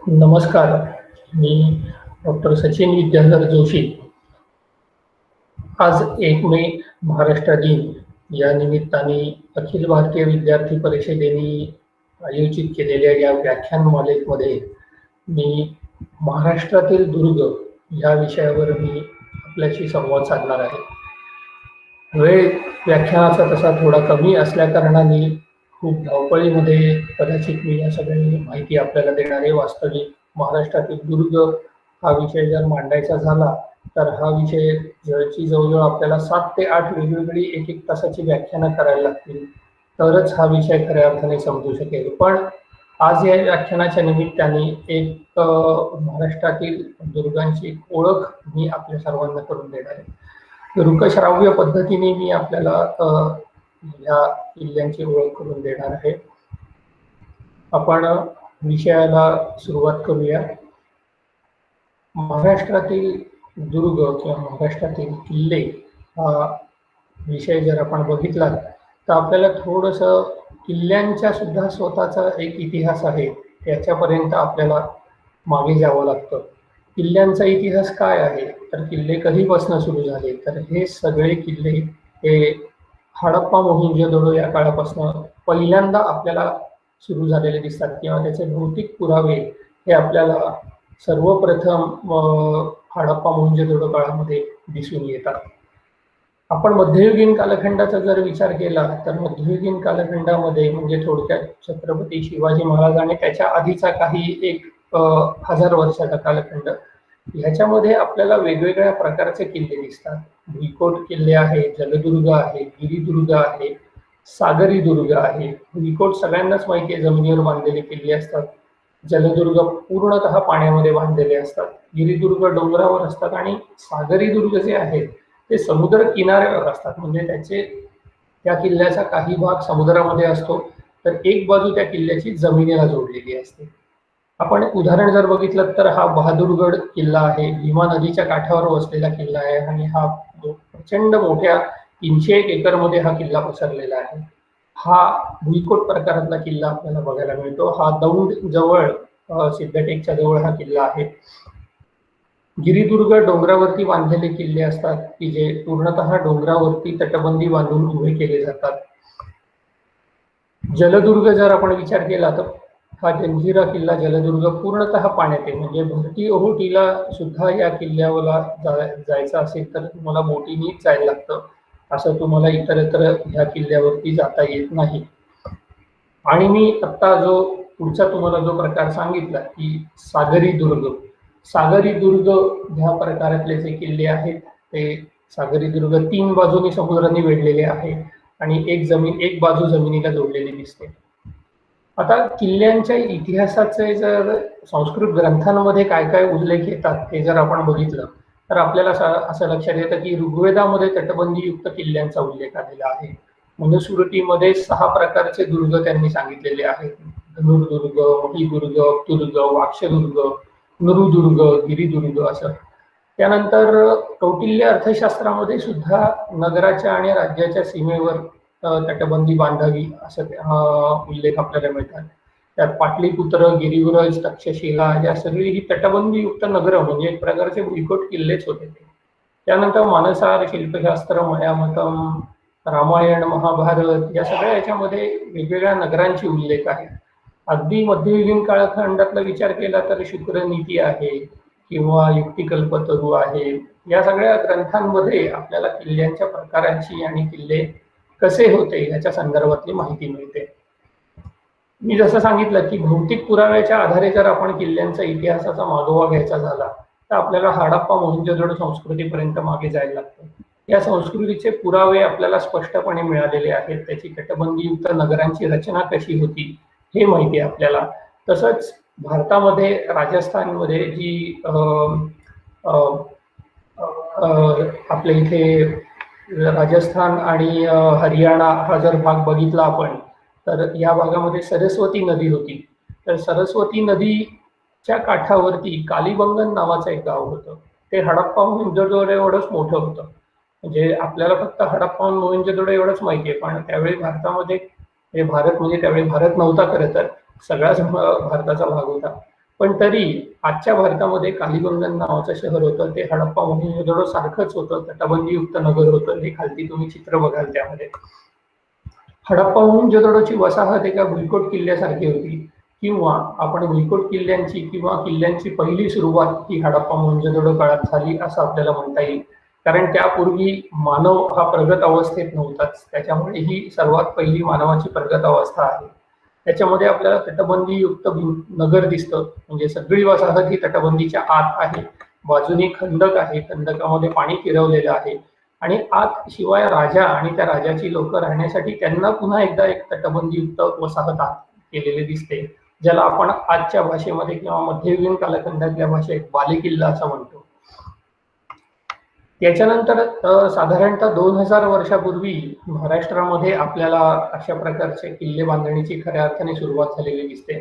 नमस्कार. मी डॉक्टर सचिन विद्याधर जोशी. आज 1 मे महाराष्ट्र दिन या निमित्ताने अखिल भारतीय विद्यार्थी परिषदेने आयोजित केलेल्या या व्याख्यानमालेमध्ये मी महाराष्ट्रातील दुर्ग या विषयावर मी आपल्याशी संवाद साधणार आहे. वेळ व्याख्यानाचा तसा थोडा कमी असल्याकारणाने खूप धावपळीमध्ये कदाचित मी या सगळी माहिती आपल्याला देणार आहे. वास्तविक महाराष्ट्रातील दुर्ग हा विषय जर मांडायचा झाला तर हा विषय जवळजवळ आपल्याला 7 ते 8 वेगवेगळी एक तासाची व्याख्यानं करायला लागतील, तरच हा विषय खऱ्या अर्थाने समजू शकेल. पण आज या व्याख्यानाच्या निमित्ताने महाराष्ट्रातील दुर्गांची एक ओळख मी आपल्या सर्वांना करून देणार आहे. दृकश्राव्य पद्धतीने मी आपल्याला या किल्ल्यांची ओळख करून देणार आहे. आपण विषयाला सुरुवात करूया. महाराष्ट्रातील दुर्ग किंवा महाराष्ट्रातील किल्ले हा विषय जर आपण बघितला तर आपल्याला थोडंसं किल्ल्यांच्या सुद्धा स्वतःचा एक इतिहास आहे, त्याच्यापर्यंत आपल्याला मागे जावं लागतं. किल्ल्यांचा इतिहास काय आहे, तर किल्ले कधीपासून सुरू झाले, तर हे सगळे किल्ले हे हडप्पा मोहिंजोदडो या काळापासून पहिल्यांदा आपल्याला सुरू झालेले दिसतात किंवा त्याचे भौतिक पुरावे हे आपल्याला सर्वप्रथम हडप्पा मोहिंजोदडो काळामध्ये दिसून येतात. आपण मध्ययुगीन कालखंडाचा जर विचार केला तर मध्ययुगीन कालखंडामध्ये म्हणजे थोडक्यात छत्रपती शिवाजी महाराज आणि त्याच्या आधीचा काही 1000 वर्षाचा कालखंड, ह्याच्यामध्ये आपल्याला वेगवेगळ्या प्रकारचे किल्ले दिसतात. भुईकोट किल्ले आहे, जलदुर्ग आहे, गिरिदुर्ग आहे, सागरी दुर्ग आहे. भुईकोट सगळ्यांनाच माहिती आहे, जमिनीवर बांधलेले किल्ले असतात. जलदुर्ग पूर्णतः पाण्यामध्ये बांधलेले असतात. गिरिदुर्ग डोंगरावर असतात आणि सागरी दुर्ग जे आहेत ते समुद्र किनाऱ्यावर असतात. म्हणजे त्या किल्ल्याचा काही भाग समुद्रामध्ये असतो तर एक बाजू त्या किल्ल्याची जमिनीला जोडलेली असते. आपण उदाहरण जर बघितलं तर हा बहादूरगड किल्ला आहे, भीमा नदीच्या काठावर वसलेला किल्ला आहे आणि हा प्रचंड मोठ्या 301 एकरमध्ये हा किल्ला पसरलेला आहे. हा भुईकोट प्रकारातला किल्ला आपल्याला बघायला मिळतो. हा दौंड जवळ सिद्धटेकच्या जवळ हा किल्ला आहे. गिरिदुर्ग डोंगरावरती बांधलेले किल्ले असतात की जे पूर्णतः डोंगरावरती तटबंदी बांधून उभे केले जातात. जलदुर्ग जर आपण विचार केला तर हा जंजिरा किल्ला जलदुर्ग पूर्णतः पाण्यात आहे. म्हणजे भरती ओहोटीला सुद्धा या किल्ल्याला जायचं असेल तर तुम्हाला बोटीनेच जायला लागतं, असं तुम्हाला इतरत्र ह्या किल्ल्यावरती जाता येत नाही. आणि मी आत्ता जो पुढचा तुम्हाला जो प्रकार सांगितला की सागरी दुर्ग ह्या प्रकारातले जे किल्ले आहेत ते सागरी दुर्ग 3 बाजूनी समुद्राने वेढलेले आहे आणि एक बाजू जमिनीला जोडलेली दिसते. आता किल्ल्यांच्या इतिहासाचे जर संस्कृत ग्रंथांमध्ये काय काय उल्लेख येतात हे जर आपण बघितलं तर आपल्याला असं लक्षात येतं की ऋग्वेदामध्ये तटबंदीयुक्त किल्ल्यांचा उल्लेख आलेला आहे. मनुस्मृतीमध्ये 6 प्रकारचे दुर्ग त्यांनी सांगितलेले आहेत. धनुर्दुर्ग, महिदुर्ग, तुर्ग, वाक्षदुर्ग, नृदुर्ग, गिरिदुर्ग असं. त्यानंतर कौटिल्य अर्थशास्त्रामध्ये सुद्धा नगराच्या आणि राज्याच्या सीमेवर तटबंदी बांधावी असं उल्लेख आपल्याला मिळतात. त्यात पाटलीपुत्र, गिरिव्रज, तक्षशिला या सगळी ही तटबंदीयुक्त नगरं म्हणजे एक प्रकारचे भुईकोट किल्लेच होते ते. त्यानंतर मानसार, शिल्पशास्त्र, मयामतम, रामायण, महाभारत या सगळ्या याच्यामध्ये वेगवेगळ्या नगरांची उल्लेख आहे. अगदी मध्ययुगीन कालखंडातला विचार केला तर शुक्रनीती आहे किंवा युक्तिकल्पतरू आहे. या सगळ्या ग्रंथांमध्ये आपल्याला किल्ल्यांच्या प्रकारांची आणि किल्ले कसे होते याच्या संदर्भातली माहिती मिळते. मी जसं सांगितलं की भौतिक पुराव्याच्या आधारे जर आपण किल्ल्यांचा इतिहासाचा मागोवा घ्यायचा झाला तर आपल्याला हडप्पा मोहिंजोदडो संस्कृतीपर्यंत मागे जायला लागतं. या संस्कृतीचे पुरावे आपल्याला स्पष्टपणे मिळालेले आहेत. त्याची तटबंदीयुक्त नगरांची रचना कशी होती हे माहिती आहे आपल्याला. तसंच भारतामध्ये राजस्थानमध्ये जी आपल्या इथे राजस्थान आणि हरियाणा हा जर भाग बघितला आपण तर या भागामध्ये सरस्वती नदी होती. तर सरस्वती नदीच्या काठावरती कालीबंगन नावाचं एक गाव होतं. ते हडप्पा मोहिंजोदडो एवढंच मोठं होतं. म्हणजे आपल्याला फक्त हडप्पा मोहिंजोदडो एवढंच माहिती आहे, पण त्यावेळी भारतामध्ये त्यावेळी भारत नव्हता खरं तर, सगळ्याच भारताचा भाग होता. पण तरी आजच्या भारतामध्ये कालीबंगन नावाचं शहर होतं, ते हडप्पा मोहेंजोदडो सारखंच होतं, तटबंदीयुक्त नगर होतं. हे खालती तुम्ही चित्र बघाल त्यामध्ये. हडप्पा मोहेंजोदडोची वसाहत एका भुईकोट किल्ल्यासारखी होती, किंवा आपण भुईकोट किल्ल्यांची किंवा किल्ल्यांची पहिली सुरुवात ही हडप्पा मोहेंजोदडो काळात झाली असं आपल्याला म्हणता येईल. कारण त्यापूर्वी मानव हा प्रगत अवस्थेत नव्हताच, त्याच्यामुळे ही सर्वात पहिली मानवाची प्रगत अवस्था आहे. त्याच्यामध्ये आपल्याला तटबंदीयुक्त नगर दिसतं, म्हणजे सगळी वसाहत ही तटबंदीच्या आत आहे. बाजूनी खंदक आहे, खंदकामध्ये पाणी फिरवलेलं आहे, आणि आत शिवाय राजा आणि त्या राजाची लोक राहण्यासाठी त्यांना पुन्हा एकदा एक तटबंदीयुक्त वसाहत केलेली दिसते, ज्याला आपण आजच्या भाषेमध्ये किंवा मध्ययुगीन कालखंडातल्या भाषेत बालेकिल्ला असं म्हणतो. त्याच्यानंतर साधारणतः 2000 वर्षापूर्वी महाराष्ट्रामध्ये आपल्याला अशा प्रकारचे किल्ले बांधणीची खऱ्या अर्थाने सुरुवात झालेली दिसते.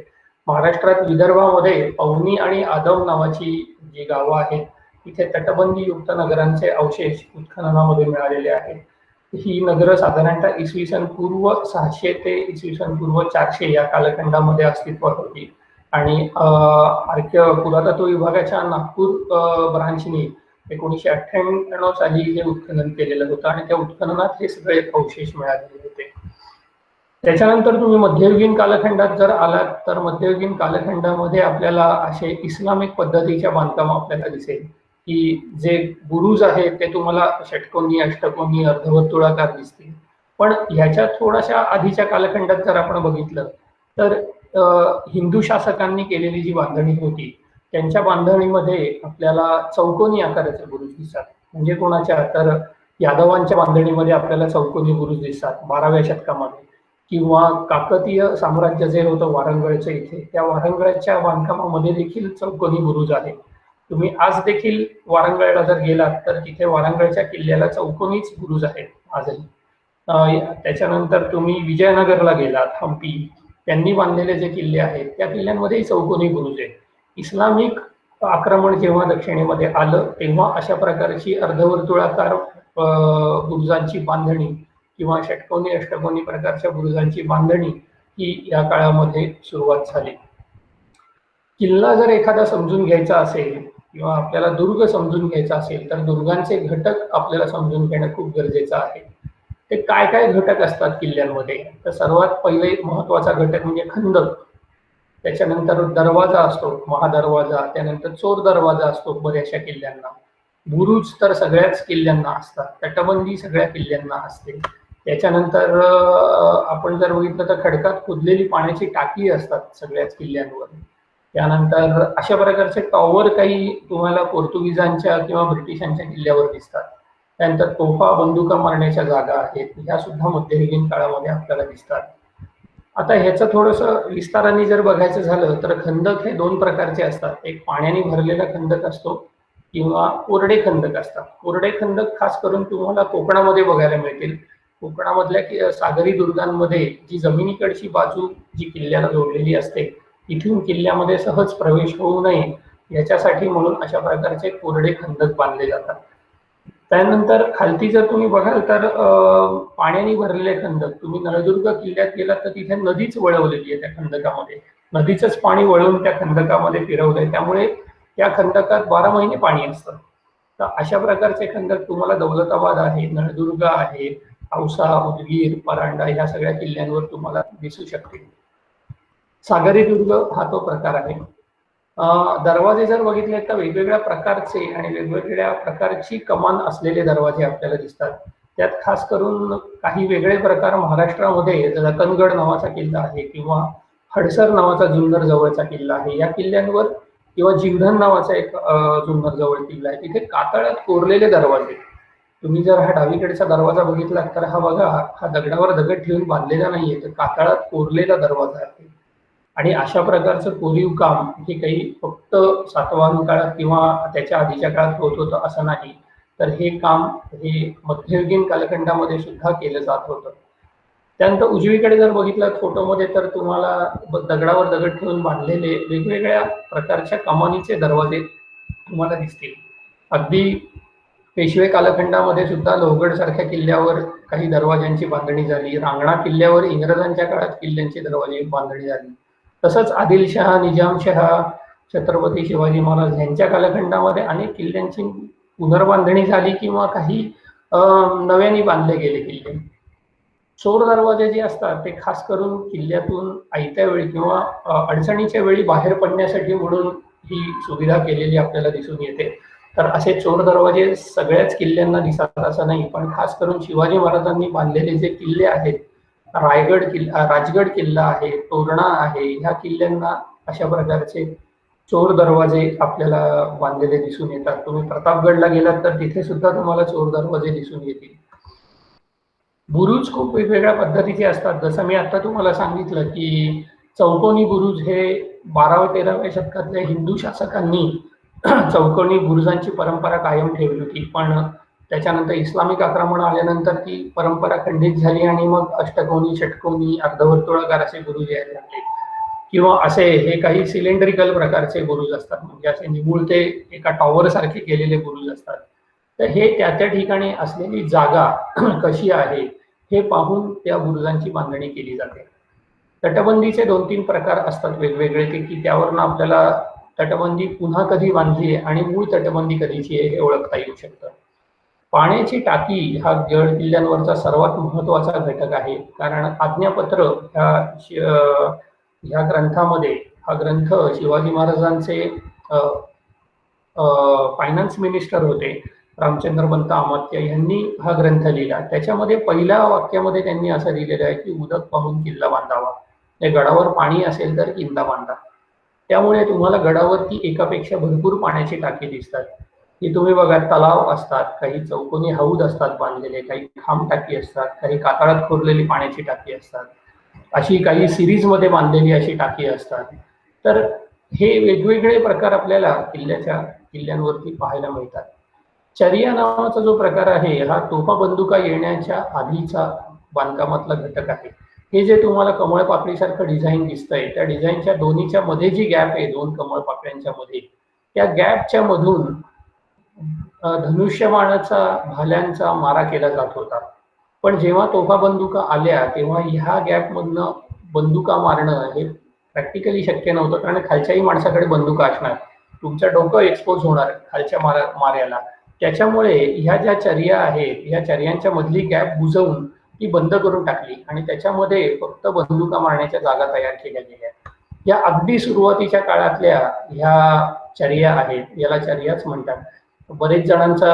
महाराष्ट्रात विदर्भामध्ये पवनी आणि आदम नावाची जी गावं आहेत, तिथे तटबंदीयुक्त नगरांचे अवशेष उत्खननामध्ये मिळालेले आहेत. ही नगरं साधारणतः इसवी सन पूर्व 600 ते इसवी सन पूर्व 400 या कालखंडामध्ये अस्तित्वात होती. आणि पुरातत्व विभागाच्या नागपूर ब्रांचनी 1998 साली हे उत्खनन केलेलं होतं, आणि त्या उत्खननात हे सगळे अवशेष मिळालेले होते. त्याच्यानंतर तुम्ही मध्ययुगीन कालखंडात जर आलात तर मध्ययुगीन कालखंडामध्ये आपल्याला असे इस्लामिक पद्धतीच्या बांधकाम आपल्याला दिसेल, की जे बुरुज आहेत ते तुम्हाला षटकोनी, अष्टकोनी, अर्धवर्तुळाकार दिसतील. पण ह्याच्या थोड्याशा आधीच्या कालखंडात जर आपण बघितलं तर हिंदू शासकांनी केलेली जी बांधणी होती, त्यांच्या बांधणीमध्ये आपल्याला चौकोनी आकाराचे बुरुज दिसतात. म्हणजे कोणाच्या, तर यादवांच्या बांधणीमध्ये आपल्याला चौकोनी बुरुज दिसतात 12व्या शतकामध्ये, किंवा काकतीय साम्राज्य जे होतं वारंगळच्या इथे, त्या वारंगळच्या बांधकामामध्ये देखील चौकोनी बुरुज आहे. तुम्ही आज देखील वारंगळला जर गेलात तर तिथे वारंगळच्या किल्ल्याला चौकोनीच बुरुज आहेत आजही. त्याच्यानंतर तुम्ही विजयनगरला गेलात, हम्पी, त्यांनी बांधलेले जे किल्ले आहेत त्या किल्ल्यांमध्येही चौकोनी बुरुज आहेत. इस्लामिक आक्रमण जेव्हा दक्षिणेमध्ये आलं तेव्हा अशा प्रकारची अर्धवर्तुळाकार बुरुजांची बांधणी किंवा षटकोनी, अष्टकोनी प्रकारच्या बुरुजांची बांधणी ही या काळामध्ये सुरुवात झाली. किल्ला जर एखादा समजून घ्यायचा असेल किंवा आपल्याला दुर्ग समजून घ्यायचा असेल तर दुर्गांचे घटक आपल्याला समजून घेणं खूप गरजेचं आहे. ते काय काय घटक असतात किल्ल्यांमध्ये, तर सर्वात पहिले महत्वाचा घटक म्हणजे खंदक. त्याच्यानंतर दरवाजा असतो, महादरवाजा, त्यानंतर चोर दरवाजा असतो बऱ्याचशा किल्ल्यांना. बुरुज तर सगळ्याच किल्ल्यांना असतात, तटबंदी सगळ्या किल्ल्यांना असते. त्याच्यानंतर आपण जर बघितलं तर खडकात खोदलेली पाण्याची टाकी असतात सगळ्याच किल्ल्यांवर. त्यानंतर अशा प्रकारचे टॉवर काही तुम्हाला पोर्तुगीजांच्या किंवा ब्रिटिशांच्या किल्ल्यावर दिसतात. त्यानंतर तोफा, बंदुका मारण्याच्या जागा आहेत, ह्या सुद्धा मध्ययुगीन काळामध्ये आपल्याला दिसतात. आता ह्याचं थोडंसं विस्ताराने जर बघायचं झालं तर खंदक हे 2 प्रकारचे असतात. एक पाण्याने भरलेला खंदक असतो किंवा कोरडे खंदक असतात. कोरडे खंदक खास करून तुम्हाला कोकणामध्ये बघायला मिळतील. कोकणामधल्या सागरी दुर्गांमध्ये जी जमिनीकडची बाजू जी किल्ल्याला जोडलेली असते, इथून किल्ल्यामध्ये सहज प्रवेश होऊ नये याच्यासाठी म्हणून अशा प्रकारचे कोरडे खंदक बांधले जातात. त्यानंतर खालती जर तुम्ही बघाल तर पाण्याने भरलेले खंदक, तुम्ही नळदुर्ग किल्ल्यात गेलात तर तिथे नदीच वळवलेली आहे त्या खंदकामध्ये, नदीचंच पाणी वळवून त्या खंदकामध्ये फिरवलंय, त्यामुळे त्या खंदकात 12 महिने पाणी असतं. तर अशा प्रकारचे खंदक तुम्हाला दौलताबाद आहे, नळदुर्ग आहे, औसा, उदगीर, परांडा ह्या सगळ्या किल्ल्यांवर तुम्हाला दिसू शकतील. सागरी दुर्ग हा तो प्रकार आहे. दरवाजे जर बघितले तर वेगवेगळ्या प्रकारचे आणि वेगवेगळ्या प्रकारची कमान असलेले दरवाजे आपल्याला दिसतात. त्यात खास करून काही वेगळे प्रकार महाराष्ट्रामध्ये रतनगड नावाचा किल्ला आहे किंवा हडसर नावाचा जुन्नर जवळचा किल्ला आहे. या किल्ल्यांवर किंवा जिवधन नावाचा एक जुन्नर जवळ किल्ला आहे, तिथे कातळात कोरलेले दरवाजे. तुम्ही जर हा डावीकडचा दरवाजा बघितला तर हा बघा, हा दगडावर दगड ठेवून बांधलेला नाहीये, तर कातळात कोरलेला दरवाजा आहे. आणि अशा प्रकारचं कोरीव काम हे काही फक्त सातवाहन काळात किंवा त्याच्या आधीच्या काळात होत होतं असं नाही, तर हे काम हे मध्ययुगीन कालखंडामध्ये सुद्धा केलं जात होतं. त्यानंतर उजवीकडे जर बघितलं फोटोमध्ये तर तुम्हाला दगडावर दगड ठेवून बांधलेले वेगवेगळ्या प्रकारच्या कमानीचे दरवाजे तुम्हाला दिसतील. अगदी पेशवे कालखंडामध्ये सुद्धा लोहगड सारख्या किल्ल्यावर काही दरवाजांची बांधणी झाली. रांगणा किल्ल्यावर इंग्रजांच्या काळात किल्ल्यांची दरवाजे बांधणी झाली. तसंच आदिलशहा, निजामशहा, छत्रपती शिवाजी महाराज यांच्या कालखंडामध्ये अनेक किल्ल्यांची पुनर्बांधणी झाली किंवा काही नव्याने बांधले गेले किल्ले. चोर दरवाजे जे असतात ते खास करून किल्ल्यातून आयत्या वेळी किंवा अडचणीच्या वेळी बाहेर पडण्यासाठी म्हणून ही सुविधा केलेली आपल्याला दिसून येते. तर असे चोर दरवाजे सगळ्याच किल्ल्यांना दिसतात असं नाही, पण खास करून शिवाजी महाराजांनी बांधलेले जे किल्ले आहेत, राजगड किल्ला आहे, तोरणा आहे, ह्या किल्ल्यांना अशा प्रकारचे चोर दरवाजे आपल्याला बांधलेले दिसून येतात. तुम्ही प्रतापगडला गेलात तर तिथे सुद्धा तुम्हाला चोर दरवाजे दिसून येतील. बुरुज खूप वेगवेगळ्या पद्धतीचे असतात. जसं मी आता तुम्हाला सांगितलं की चौकोनी बुरुज हे 12व्या-13व्या शतकातल्या हिंदू शासकांनी चौकोनी बुरुजांची परंपरा कायम ठेवली होती. पण त्याच्यानंतर इस्लामिक आक्रमण आल्यानंतर ती परंपरा खंडित झाली आणि मग अष्टकोनी, षटकोनी, अर्धवर्तुळाकार असे बुरुज यायला लागले. किंवा असे हे काही सिलेंड्रिकल प्रकारचे बुरुज असतात, म्हणजे असे निमुळते एका टॉवर सारखे केलेले बुरुज असतात. तर हे त्या त्या ठिकाणी असलेली जागा कशी आहे हे पाहून त्या बुरुजांची बांधणी केली जाते. तटबंदीचे 2-3 प्रकार असतात वेगवेगळे, की त्यावरनं आपल्याला तटबंदी पुन्हा कधी बांधली आहे आणि मूळ तटबंदी कधीची आहे हे ओळखता येऊ शकतं. पाण्याची टाकी हा गड किल्ल्यांवरचा सर्वात महत्वाचा घटक आहे, कारण आज्ञापत्र ह्या ग्रंथामध्ये, हा ग्रंथ शिवाजी महाराजांचे फायनान्स मिनिस्टर होते रामचंद्र पंत अमात्य यांनी हा ग्रंथ लिहिला. त्याच्यामध्ये पहिल्या वाक्यामध्ये त्यांनी असं लिहिलेलं आहे की उदक पाहून किल्ला बांधावा, गडावर पाणी असेल तर किल्ला बांधा. त्यामुळे तुम्हाला गडावरती एकापेक्षा भरपूर पाण्याची टाकी दिसतात. की तुम्ही बघा, तलाव असतात, काही चौकोनी हौद असतात बांधलेले, काही खांब टाकी असतात, काही कातळात खोदलेली पाण्याची टाकी असतात, अशी काही सिरीज मध्ये बांधलेली अशी टाकी असतात. तर हे वेगवेगळे प्रकार आपल्याला किल्ल्यांवरती पाहायला मिळतात. चर्या नावाचा जो प्रकार आहे हा तोफा बंदुका येण्याच्या आधीचा बांधकामातला घटक आहे. हे जे तुम्हाला कमळ पाकळीसारखं डिझाईन दिसतंय, त्या डिझाईनच्या दोन्हीच्या मध्ये जी गॅप आहे, दोन कमळ पाकळ्यांच्या मध्ये, त्या गॅपच्या मधून धनुष्यबाणाचा, भाल्यांचा मारा केला जात होता. पण जेव्हा तोफा बंदुका आल्या तेव्हा ह्या गॅपमधनं बंदुका मारणं हे प्रॅक्टिकली शक्य नव्हतं, कारण खालच्याही माणसाकडे बंदुका असणार, तुमचं डोकं एक्सपोज होणार खालच्या माऱ्याला. त्याच्यामुळे ह्या ज्या चर्या आहेत, ह्या चर्यांच्या मधली गॅप बुजवून ती बंद करून टाकली आणि त्याच्यामध्ये फक्त बंदुका मारण्याच्या जागा तयार केल्या गेल्या. या अगदी सुरुवातीच्या काळातल्या ह्या चर्या आहेत, याला चर्याच म्हणतात. बरेच जणांचा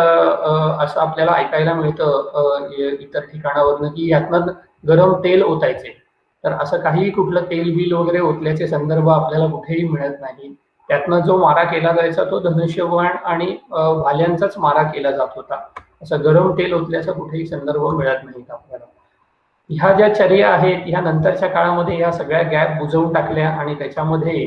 असं आपल्याला ऐकायला मिळतं इतर ठिकाणावरनं की यातनं गरम तेल ओतायचे. तर असं काही कुठलं तेल बिल वगैरे ओतल्याचे संदर्भ आपल्याला कुठेही मिळत नाही. त्यातनं जो मारा केला जायचा तो धनुष्यबाण आणि भाल्यांचाच मारा केला जात होता. असं गरम तेल ओतल्याचा कुठेही संदर्भ मिळत नाहीत आपल्याला. ह्या ज्या चर्या आहेत ह्या नंतरच्या काळामध्ये ह्या सगळ्या गॅप बुजवून टाकल्या आणि त्याच्यामध्ये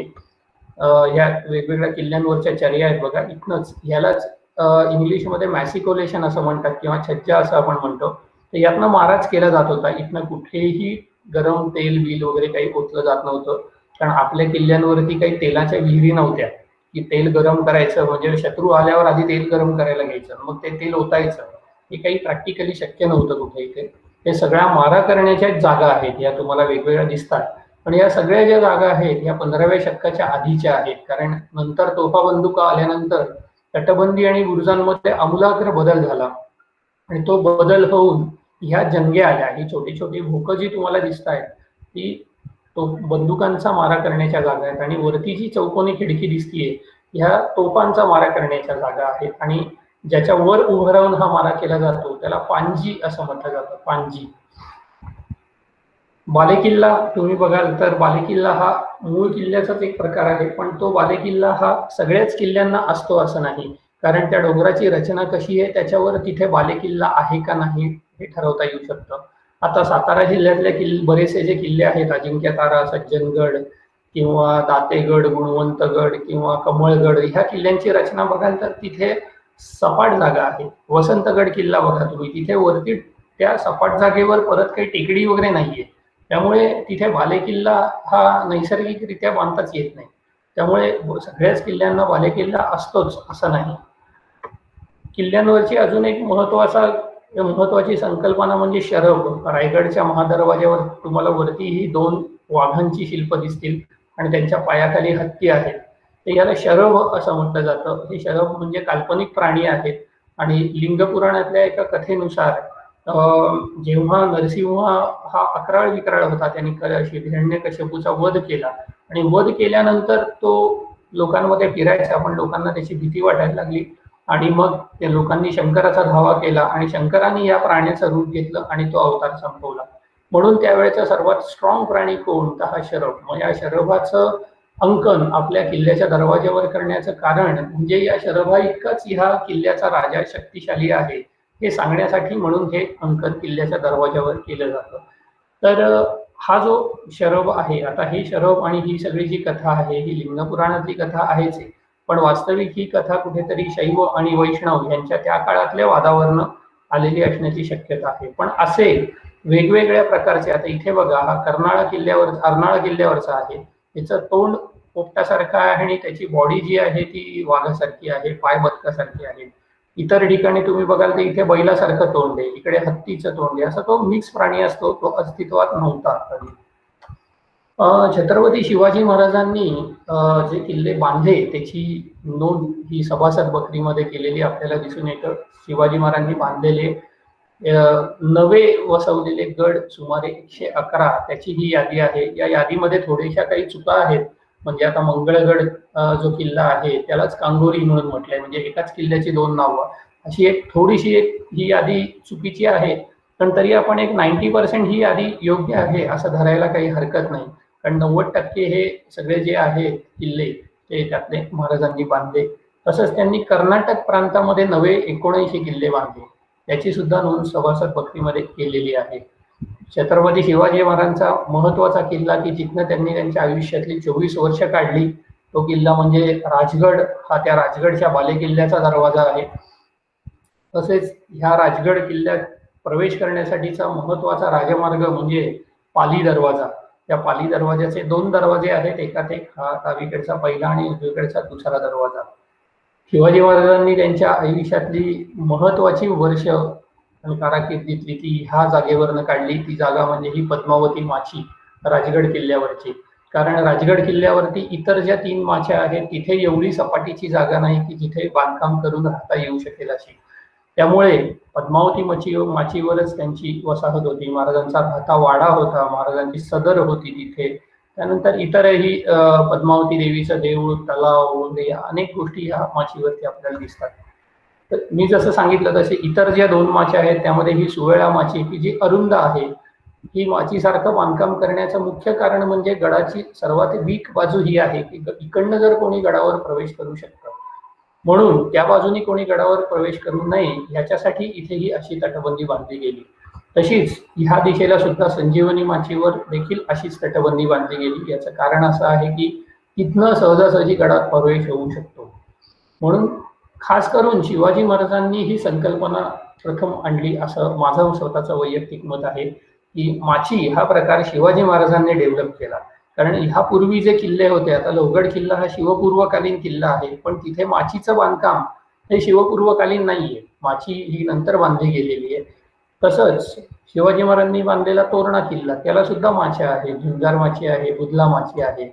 ह्या वेगवेगळ्या किल्ल्यांवरच्या चर्या आहेत बघा, इथनंच ह्यालाच इंग्लिशमध्ये मॅसिकोलेशन असं म्हणतात किंवा छज्जा असं आपण म्हणतो. तर यातनं माराच केला जात होता. इथनं कुठेही गरम तेल बिल वगैरे काही ओतलं जात नव्हतं, कारण आपल्या किल्ल्यांवरती काही तेलाच्या विहिरी नव्हत्या की तेल गरम करायचं, म्हणजे शत्रू आल्यावर आधी तेल गरम करायला घ्यायचं, मग ते तेल ओतायचं. हे काही प्रॅक्टिकली शक्य नव्हतं कुठे इथे. हे सगळ्या मारा करण्याच्या जागा आहेत, या तुम्हाला वेगवेगळ्या दिसतात. पण या सगळ्या ज्या जागा आहेत या 15व्या शतकाच्या आधीच्या आहेत, कारण नंतर तोफा बंदुका आल्यानंतर तटबंदी आणि बुरुजांमध्ये आमूलाग्र बदल झाला आणि तो बदल होऊन ह्या जंगे आल्या. ही छोटी छोटी भोकं जी तुम्हाला दिसत आहेत ती तो बंदुकांचा मारा करण्याच्या जागा आहेत आणि वरती जी चौकोनी खिडकी दिसतीये ह्या तोफांचा मारा करण्याच्या जागा आहेत. आणि ज्याच्या वर उभं राहून हा मारा केला जातो त्याला पांजी असं म्हटलं जातं, पांजी. बालेकिल्ला तुम्ही बघाल तर बालेकिल्ला हा मूळ किल्ल्याचाच एक प्रकार आहे, पण तो बालेकिल्ला हा सगळ्याच किल्ल्यांना असतो असं नाही, कारण त्या डोंगराची रचना कशी आहे त्याच्यावर तिथे बालेकिल्ला आहे का नाही हे ठरवता येऊ शकतं. आता सातारा जिल्ह्यातले बरेचसे जे किल्ले आहेत, अजिंक्यतारा, सज्जनगड किंवा दातेगड, गुणवंतगड किंवा कमळगड, ह्या किल्ल्यांची रचना बघाल तर तिथे सपाट जागा आहे. वसंतगड किल्ला बघा तुम्ही, तिथे वरती त्या सपाट जागेवर परत काही टेकडी वगैरे नाहीये, त्यामुळे तिथे बालेकिल्ला हा नैसर्गिकरित्या बांधताच येत नाही. त्यामुळे सगळ्याच किल्ल्यांना बालेकिल्ला असतोच असं नाही. किल्ल्यांवरची अजून एक महत्वाची संकल्पना म्हणजे शरभ. रायगडच्या महादरवाज्यावर तुम्हाला वरती ही 2 वाघांची शिल्प दिसतील आणि त्यांच्या पायाखाली हत्ती आहेत. तर याला शरभ असं म्हटलं जातं. हे शरभ म्हणजे काल्पनिक प्राणी आहेत आणि लिंग पुराणातल्या एका कथेनुसार जेव्हा नरसिंह हा अकराळ विक्राळ होता, त्यांनी हिरण्यकश्यपूचा वध केला आणि वध केल्यानंतर तो लोकांमध्ये फिरायचा, पण लोकांना त्याची भीती वाटायला लागली आणि मग त्या लोकांनी शंकराचा धावा केला आणि शंकराने या प्राण्याचं रूप घेतलं आणि तो अवतार संपवला. म्हणून त्यावेळेचा सर्वात स्ट्रॉंग प्राणी कोण? तर हा शरभ. मग या शरभाचं अंकन आपल्या किल्ल्याच्या दरवाज्यावर करण्याचं कारण म्हणजे या शरभा इतकाच ह्या किल्ल्याचा राजा शक्तिशाली आहे हे सांगण्यासाठी, म्हणून हे अंकन किल्ल्याच्या दरवाज्यावर केलं जातं. तर हा जो शरभ आहे, आता हे शरभ आणि ही सगळी जी कथा आहे ही लिंगपुराणातली कथा आहेच आहे, पण वास्तविक ही कथा कुठेतरी शैव आणि वैष्णव यांच्या त्या काळातल्या वादावरनं आलेली असण्याची शक्यता आहे. पण असे वेगवेगळ्या प्रकारचे, आता इथे बघा हा अर्नाळा किल्ल्यावरचा आहे, त्याचं तोंड पोपटासारखं आहे आणि त्याची बॉडी जी आहे ती वाघासारखी आहे, पाय बदकासारखी आहे. इतर ठिकाणी तुम्ही बघाल तर इथे बैलासारखं तोंड आहे, इकडे हत्तीचं तोंड आहे, असा तो मिक्स प्राणी असतो, तो अस्तित्वात नव्हता कधी. छत्रपती शिवाजी महाराजांनी जे किल्ले बांधले त्याची नोंद ही सभासद बकरीमध्ये केलेली आपल्याला दिसून येतं. शिवाजी महाराजांनी बांधलेले नवे वसवलेले गड सुमारे 111 त्याची ही यादी आहे. या यादीमध्ये थोड्याशा काही चुका आहेत. म्हणजे आता मंगळगड जो किल्ला आहे त्यालाच कांगोरी म्हणून म्हटलंय, म्हणजे एकाच किल्ल्याची दोन नावं, अशी एक थोडीशी ही यादी चुकीची आहे. पण तरी आपण एक 90% ही यादी योग्य आहे असं धरायला काही हरकत नाही, कारण 90% हे सगळे जे आहेत किल्ले ते त्यातले महाराजांनी बांधले. तसंच त्यांनी कर्नाटक प्रांतामध्ये नवे 79 किल्ले बांधले, त्याची सुद्धा नोंद सभासद बकरीमध्ये केलेली आहे. छत्रपती शिवाजी महाराजांचा महत्वाचा किल्ला की जिथनं त्यांनी त्यांच्या आयुष्यातली 24 वर्ष काढली, तो किल्ला म्हणजे राजगड. हा त्या राजगडच्या बालेकिल्ल्याचा दरवाजा आहे. तसेच ह्या राजगड किल्ल्यात प्रवेश करण्यासाठीचा महत्वाचा राजमार्ग म्हणजे पाली दरवाजा. त्या पाली दरवाजाचे 2 दरवाजे आहेत, एकात एक, हा डावीकडचा पहिला आणि उजवीकडचा दुसरा दरवाजा. शिवाजी महाराजांनी त्यांच्या आयुष्यातली महत्वाची वर्ष कारकिर्दीतली ती ह्या जागेवरनं काढली. ती जागा म्हणजे ही पद्मावती माची राजगड किल्ल्यावरची. कारण राजगड किल्ल्यावरती इतर ज्या 3 माच्या आहेत तिथे एवढी सपाटीची जागा नाही की जिथे बांधकाम करून राहता येऊ शकेल अशी. त्यामुळे पद्मावती माचीवरच त्यांची वसाहत होती. महाराजांचा राहता वाडा होता, महाराजांची सदर होती तिथे. त्यानंतर इतरही पद्मावती देवीचं देऊळ, तलाव वगैरे अनेक गोष्टी ह्या माचीवरती आपल्याला दिसतात. तर मी जसं सांगितलं तसे इतर ज्या 2 माच्या आहेत त्यामध्ये ही सुवेळा माची की जी अरुंद आहे, ही माचीसारखं बांधकाम करण्याचं मुख्य कारण म्हणजे गडाची सर्वात वीक बाजू ही आहे की इकडनं जर कोणी गडावर प्रवेश करू शकतं, म्हणून त्या बाजूने कोणी गडावर प्रवेश करू नये याच्यासाठी इथे ही अशी तटबंदी बांधली गेली. तशीच ह्या दिशेला सुद्धा संजीवनी माचीवर देखील अशीच तटबंदी बांधली गेली. याचं कारण असं आहे की तिथनं सहजासहजी गडात प्रवेश होऊ शकतो. म्हणून खास करून शिवाजी महाराजांनी ही संकल्पना प्रथम आणली असं माझं स्वतःचं वैयक्तिक मत आहे की माची हा प्रकार शिवाजी महाराजांनी डेव्हलप केला. कारण ह्यापूर्वी जे किल्ले होते, आता लोहगड किल्ला हा शिवपूर्वकालीन किल्ला आहे, पण तिथे माचीचं बांधकाम हे शिवपूर्वकालीन नाहीये, माची ही नंतर बांधली गेलेली आहे. तसंच शिवाजी महाराजांनी बांधलेला तोरणा किल्ला त्याला सुद्धा माच्या आहे, झुंजार माची आहे, बुधला माची आहे.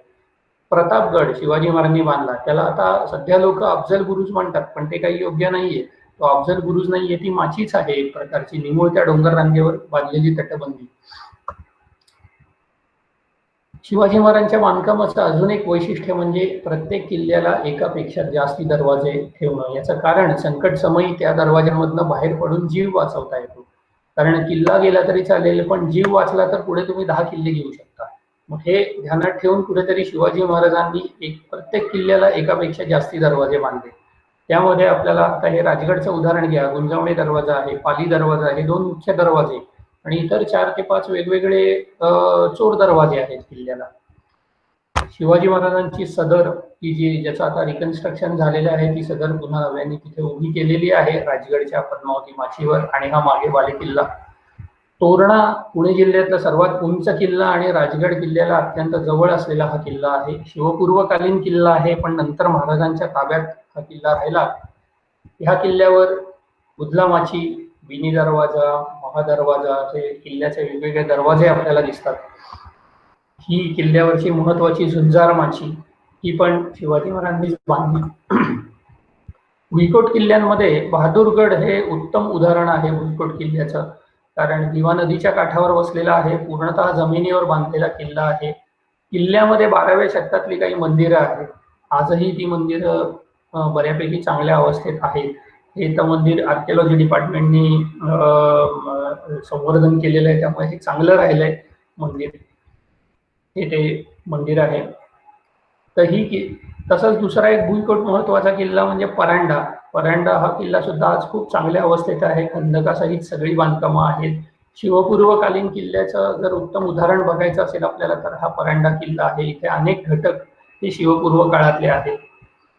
प्रतापगड शिवाजी महाराजांनी बांधला, त्याला आता सध्या लोक अफजल बुरुज म्हणतात, पण ते काही योग्य नाहीये. तो अफजल बुरुज नाहीये, ती माचीच आहे, एक प्रकारची निमुळत्या डोंगर रांगेवर बांधलेली तटबंदी. शिवाजी महाराजांच्या बांधकामाचं अजून एक वैशिष्ट्य म्हणजे प्रत्येक किल्ल्याला एकापेक्षा जास्ती दरवाजे ठेवणं. याचं कारण संकट समयी त्या दरवाज्यामधनं बाहेर पडून जीव वाचवता येतो. कारण किल्ला गेला तरी चालेल, पण जीव वाचला तर पुढे तुम्ही 10 किल्ले घेऊ शकता. मग हे ध्यानात ठेवून कुठेतरी शिवाजी महाराजांनी प्रत्येक किल्ल्याला एकापेक्षा जास्ती दरवाजे बांधले. त्यामध्ये आपल्याला आता हे राजगडचं उदाहरण घ्या, गुंजावणे दरवाजा आहे, पाली दरवाजा आहे, 2 मुख्य दरवाजे आणि इतर 4 ते 5 वेगवेगळे चोर दरवाजे आहेत किल्ल्याला. शिवाजी महाराजांची सदर की ज्याचं आता रिकन्स्ट्रक्शन झालेलं आहे, ती सदर पुन्हा नव्याने तिथे उभी केलेली आहे राजगडच्या पद्मावती माचीवर. आणि हा मागे बालेकिल्ला. तोरणा पुणे जिल्ह्यातला सर्वात उंच किल्ला आणि राजगड किल्ल्याला अत्यंत जवळ असलेला हा किल्ला आहे. शिवपूर्वकालीन किल्ला आहे, पण नंतर महाराजांच्या ताब्यात हा किल्ला राहिला. ह्या किल्ल्यावर बुधला माची, बिनी दरवाजा, महादरवाजा असे किल्ल्याचे वेगवेगळे दरवाजे आपल्याला दिसतात. ही किल्ल्यावरची महत्वाची झुंजार माची. ही पण शिवाजी महाराजांनीच बांधली. भुईकोट किल्ल्यांमध्ये बहादूरगड हे उत्तम उदाहरण आहे भुईकोट किल्ल्याचं, कारण दिवा नदीच्या काठावर वसलेला आहे, पूर्णतः जमिनीवर बांधलेला किल्ला आहे. किल्ल्यामध्ये 12व्या शतकातली काही मंदिरं आहेत. आजही ती मंदिरं बऱ्यापैकी चांगल्या अवस्थेत आहेत. हे तर मंदिर आर्किओलॉजी डिपार्टमेंटनी संवर्धन केलेलं आहे, त्यामुळे हे चांगलं राहिलंय मंदिर. हे ते मंदिर आहे. तर ही तसंच दुसरा एक भुईकोट महत्वाचा किल्ला म्हणजे परांडा. परांडा हा किल्ला सुद्धा आज खूप चांगल्या अवस्थेत आहे. खंदकासहित सगळी बांधकामं आहेत. शिवपूर्वकालीन किल्ल्याचं जर उत्तम उदाहरण बघायचं असेल आपल्याला तर हा परांडा किल्ला आहे. इथे अनेक घटक हे शिवपूर्व काळातले आहेत.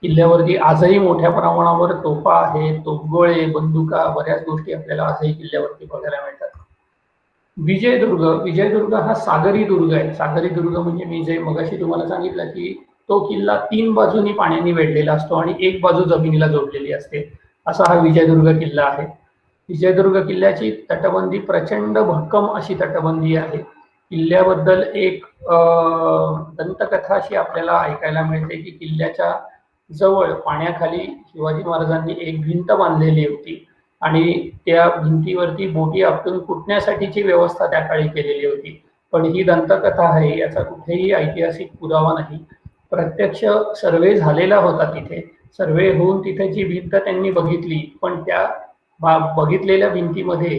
किल्ल्यावरती आजही मोठ्या प्रमाणावर तोफा आहेत, तोफगोळे, बंदुका, बऱ्याच गोष्टी आपल्याला आजही किल्ल्यावरती बघायला मिळतात. विजयदुर्ग हा सागरी दुर्ग आहे. सागरी दुर्ग म्हणजे मी जे मगाशी तुम्हाला सांगितलं की तो किल्ला 3 बाजूनी पाण्याने वेढलेला असतो आणि एक बाजू जमिनीला जोडलेली असते, असा हा विजयदुर्ग किल्ला आहे. विजयदुर्ग किल्ल्याची तटबंदी प्रचंड भक्कम अशी तटबंदी आहे. किल्ल्याबद्दल एक दंतकथा अशी आपल्याला ऐकायला मिळते की किल्ल्याच्या जवळ पाण्याखाली शिवाजी महाराजांनी एक भिंत बांधलेली होती आणि त्या भिंतीवरती बोटी आपटून फुटण्यासाठीची व्यवस्था त्या काळी केलेली होती. पण ही दंतकथा आहे, याचा कुठेही ऐतिहासिक पुरावा नाही. प्रत्यक्ष सर्वे झालेला होता तिथे. सर्वे होऊन तिथे जी भिंत त्यांनी बघितली, पण त्या बघितलेल्या भिंतीमध्ये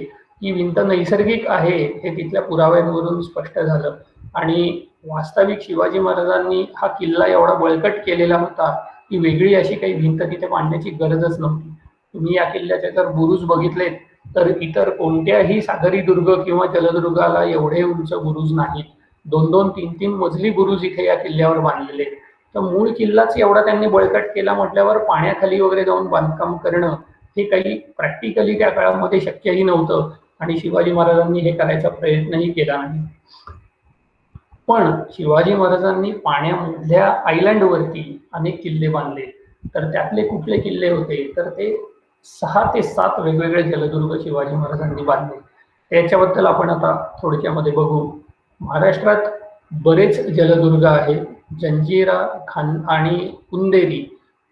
ही भिंत नैसर्गिक आहे हे तिथल्या पुराव्यांवरून स्पष्ट झालं. आणि वास्तविक शिवाजी महाराजांनी हा किल्ला एवढा बळकट केलेला होता की वेगळी अशी काही भिंत तिथे बांधण्याची गरजच नव्हती. तुम्ही या किल्ल्याचे जर बुरुज बघितलेत तर इतर कोणत्याही सागरी दुर्ग किंवा जलदुर्गाला एवढे उंच बुरुज नाहीत. 2-2, 3-3 मजली बुरुज इथे या किल्ल्यावर बांधलेले. तर मूळ किल्लाच एवढा त्यांनी बळकट केला म्हटल्यावर पाण्याखाली वगैरे जाऊन बांधकाम करणं हे काही प्रॅक्टिकली त्या काळामध्ये शक्यही नव्हतं आणि शिवाजी महाराजांनी हे करायचा प्रयत्नही केला नाही. पण शिवाजी महाराजांनी पाण्यामधल्या आयलँडवरती अनेक किल्ले बांधले. तर त्यातले कुठले किल्ले होते तर ते 6 ते 7 वेगवेगळे जलदुर्ग शिवाजी महाराजांनी बांधले. त्याच्याबद्दल आपण आता थोडक्यामध्ये बघू. महाराष्ट्रात बरेच जलदुर्ग आहेत. जंजिरा आणि कुंदेरी.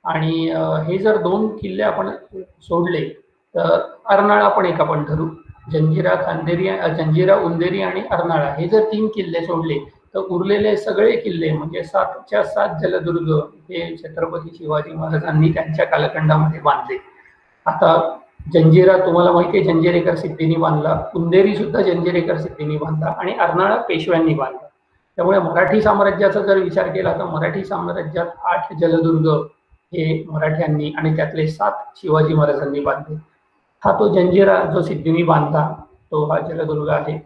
आणि हे जर 2 किल्ले आपण सोडले तर अर्नाळा पण एक आपण धरू. जंजिरा, उंदेरी आणि अर्नाळा हे जर 3 किल्ले सोडले तर उरलेले सगळे किल्ले म्हणजे 7च्या 7 जलदुर्ग हे छत्रपती शिवाजी महाराजांनी त्यांच्या कालखंडामध्ये बांधले. आता जंजिरा तुम्हाला माहिती आहे जंजिरेकर सिद्धींनी बांधला, कुंदेरी सुद्धा जंजिरेकर सिद्धींनी बांधला आणि अर्नाळा पेशव्यांनी बांधला. त्यामुळे मराठी साम्राज्याचा जर विचार केला तर मराठी साम्राज्यात 8 जलदुर्ग हे मराठ्यांनी आणि त्यातले 7 शिवाजी महाराजांनी बांधले. हा तो जंजिरा जो सिद्धींनी बांधला तो हा जलदुर्ग आहे.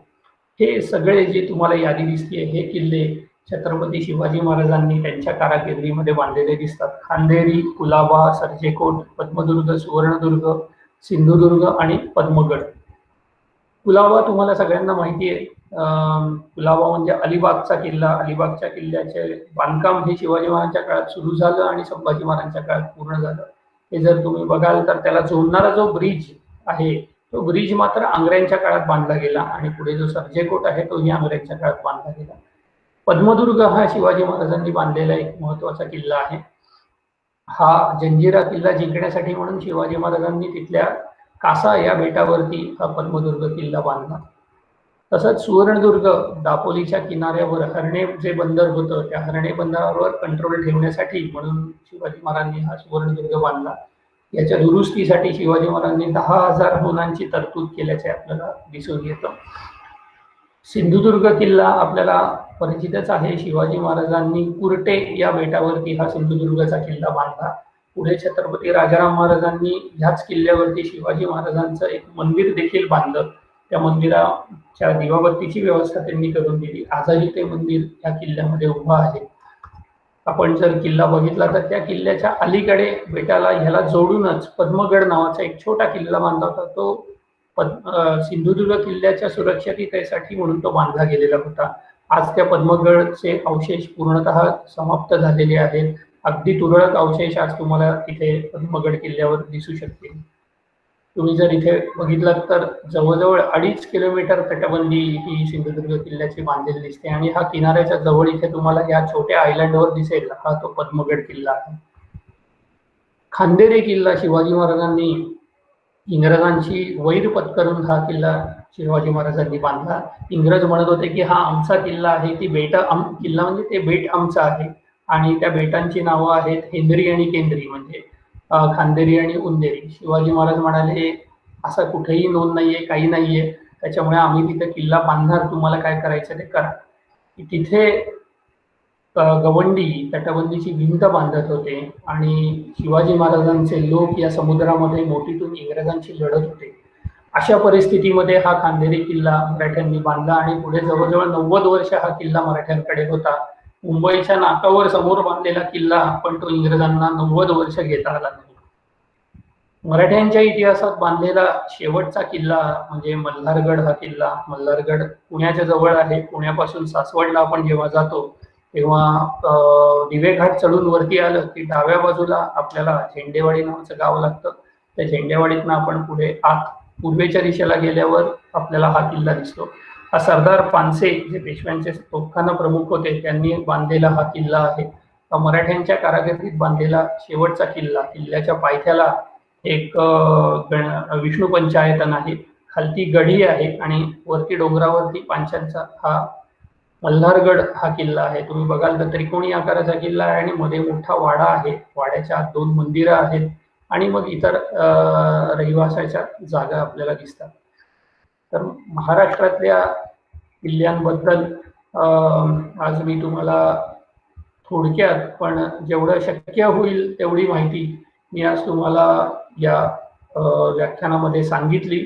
हे सगळे जे तुम्हाला यादी दिसते हे किल्ले छत्रपती शिवाजी महाराजांनी त्यांच्या कारकिर्दीमध्ये बांधलेले दिसतात. खांदेरी, कुलाबा, सर्जेकोट, पद्मदुर्ग, सुवर्णदुर्ग, सिंधुदुर्ग आणि पद्मगड. कुलाबा तुम्हाला सगळ्यांना माहिती आहे. कुलाबा म्हणजे अलिबागचा किल्ला. अलिबागच्या किल्ल्याचे बांधकाम हे शिवाजी महाराजांच्या काळात सुरू झालं आणि संभाजी महाराजांच्या काळात पूर्ण झालं. हे जर तुम्ही बघाल तर त्याला जोडणारा जो ब्रिज आहे तो ब्रिज मात्र आंग्र्यांच्या काळात बांधला गेला आणि पुढे जो सर्जेकोट आहे तोही आंग्र्यांच्या काळात बांधला गेला. पद्मदुर्ग हा शिवाजी महाराजांनी बांधलेला एक महत्वाचा किल्ला आहे. हा जंजिरा किल्ला जिंकण्यासाठी म्हणून शिवाजी महाराजांनी तिथल्या कासा या बेटावरती हा पद्मदुर्ग किल्ला बांधला. तसंच सुवर्णदुर्ग दापोलीच्या किनाऱ्यावर हरणे जे बंदर होतं त्या हरणे बंदरावर कंट्रोल ठेवण्यासाठी म्हणून शिवाजी महाराजांनी हा सुवर्णदुर्ग बांधला. याच्या दुरुस्तीसाठी शिवाजी महाराजांनी 10,000 होनांची तरतूद केल्याचे आपल्याला दिसून येतं. सिंधुदुर्ग किल्ला आपल्याला परिचितच आहे. शिवाजी महाराजांनी कुर्टे या बेटावरती हा सिंधुदुर्गचा किल्ला बांधला. पुढे छत्रपती राजाराम महाराजांनी ह्याच किल्ल्यावरती शिवाजी महाराजांचं एक मंदिर देखील बांधलं. त्या मंदिराच्या दिवाबत्तीची व्यवस्था त्यांनी करून दिली. आजही ते मंदिर या किल्ल्यामध्ये उभं आहे. आपण जर किल्ला बघितला तर त्या किल्ल्याच्या अलीकडे बेटाला ह्याला जोडूनच पद्मगड नावाचा एक छोटा किल्ला बांधला होता. तो सिंधुदुर्ग किल्ल्याच्या सुरक्षिततेसाठी म्हणून तो बांधला गेलेला होता. आज त्या पद्मगडचे अवशेष पूर्णतः समाप्त झालेले आहेत. अगदी तुरळक अवशेष आज तुम्हाला तिथे पद्मगड किल्ल्यावर दिसू शकतील. तुम्ही जर इथे बघितलात तर जवळजवळ 2.5 किलोमीटर तटबंदी ही सिंधुदुर्ग किल्ल्याची बांधलेली दिसते आणि हा किनाऱ्याच्या जवळ इथे तुम्हाला या छोट्या आयलंडवर दिसेल हा तो पद्मगड किल्ला आहे. खांदेरी किल्ला शिवाजी महाराजांनी इंग्रजांची वैर पत्करून हा किल्ला शिवाजी महाराजांनी बांधला. इंग्रज म्हणत होते की हा आमचा किल्ला आहे, ती किल्ला म्हणजे ते बेट आमचं आहे आणि त्या बेटांची नावं आहेत हेंद्री आणि केंद्री म्हणजे खांदेरी आणि उंदेरी. शिवाजी महाराज म्हणाले असं कुठेही नोंद नाहीये, काही नाहीये, त्याच्यामुळे आम्ही तिथे किल्ला बांधणार, तुम्हाला काय करायचं ते करा. तिथे गवंडी तटबंदीची भिंत बांधत होते आणि शिवाजी महाराजांचे लोक या समुद्रामध्ये मोठीतून इंग्रजांशी लढत होते. अशा परिस्थितीमध्ये हा खांदेरी किल्ला मराठ्यांनी बांधला आणि पुढे जवळजवळ 90 वर्ष हा किल्ला मराठ्यांकडे होता. मुंबईच्या नाकावर समोर बांधलेला किल्ला पण तो इंग्रजांना 90 वर्ष घेता आला नाही. मराठ्यांच्या इतिहासात बांधलेला शेवटचा किल्ला म्हणजे मल्हारगड हा किल्ला. मल्हारगड पुण्याच्या जवळ आहे. पुण्यापासून सासवडला आपण जेव्हा जातो तेव्हा दिवेघाट चढून वरती आलं की डाव्या बाजूला आपल्याला झेंडेवाडी नावाचं गाव लागतं. त्या झेंडेवाडीतनं आपण पुढे आत पूर्वेच्या दिशेला गेल्यावर आपल्याला हा किल्ला दिसतो. हा सरदार पानसे जे पेशव्यांचे तोफखाना प्रमुख होते त्यांनी बांधलेला हा किल्ला आहे. हा मराठ्यांच्या कारागिरीत बांधलेला शेवटचा किल्ला. किल्ल्याच्या पायथ्याला एक विष्णू पंचायतन आहे, खालती गडी आहे आणि वरती डोंगरावरती पांचांचा हा मल्हारगड हा किल्ला आहे. तुम्ही बघाल तर त्रिकोणी आकाराचा किल्ला आहे आणि मध्ये मोठा वाडा आहे. वाड्याच्या आत 2 मंदिरं आहेत आणि मग इतर रहिवासाच्या जागा आपल्याला दिसतात. तर महाराष्ट्रातल्या किल्ल्यांबद्दल आज मी तुम्हाला थोडक्यात पण जेवढं शक्य होईल तेवढी माहिती मी आज तुम्हाला या व्याख्यानामध्ये सांगितली.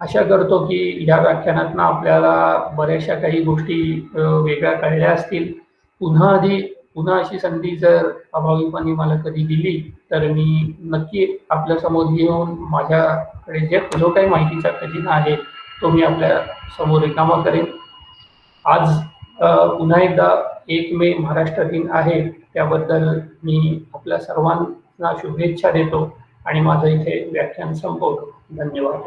आशा करतो की या व्याख्यानातनं आपल्याला बऱ्याचशा काही गोष्टी वेगळ्या कळल्या असतील. पुन्हा अशी संधी जर अभाविपणे मला कधी दिली तर मी नक्की आपल्या समोर येऊन माझ्याकडे जो काही माहितीचा खजिना आहे तो मी आपल्या समोर रिकामा करेन. आज पुन्हा एकदा 1 मे महाराष्ट्र दिन आहे, त्याबद्दल मी आपल्या सर्वांना शुभेच्छा देतो आणि माझं इथे व्याख्यान संपवतो. धन्यवाद.